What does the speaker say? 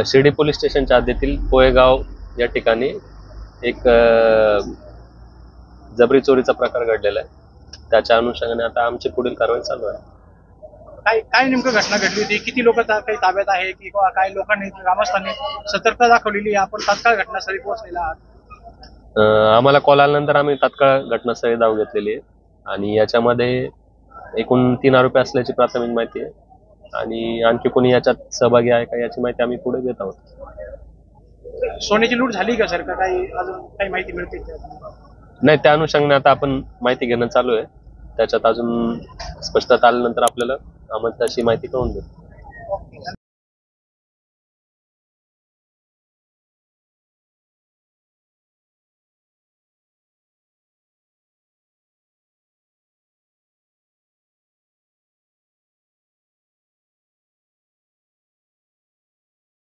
Shirdi police स्टेशनच्या हद्दीतील पोहेगाव या ठिकाणी एक जबरी चोरीचा प्रकार घडलेला आहे. त्याच्या अनुषंगाने आता आमची पुढील कारवाई चालू आहे. काय काय नेमकं घटना घडली होती? किती लोक काही ताब्यात आहे किंवा काही लोकांनी ग्रामस्थांनी सतर्कता दाखवलेली? आपण तात्काळ घटनास्थळी पोहोचलेला आहात? आम्हाला कॉल आल्यानंतर आम्ही तात्काळ घटनास्थळी धाव घेतलेली आहे आणि याच्यामध्ये एकूण 3 आरोपी असल्याची प्राथमिक माहिती आहे आणि आणखी कोणी याच्यात सहभागी आहे का याची माहिती आम्ही पुढे घेत आहोत. सोन्याची लूट झाली का सर? का काही अजून काही माहिती मिळते? नाही, त्या अनुषंगाने आता आपण माहिती घेणं चालू आहे. त्याच्यात अजून स्पष्टता आल्यानंतर आपल्याला आम्हाला तशी माहिती कळून देऊ.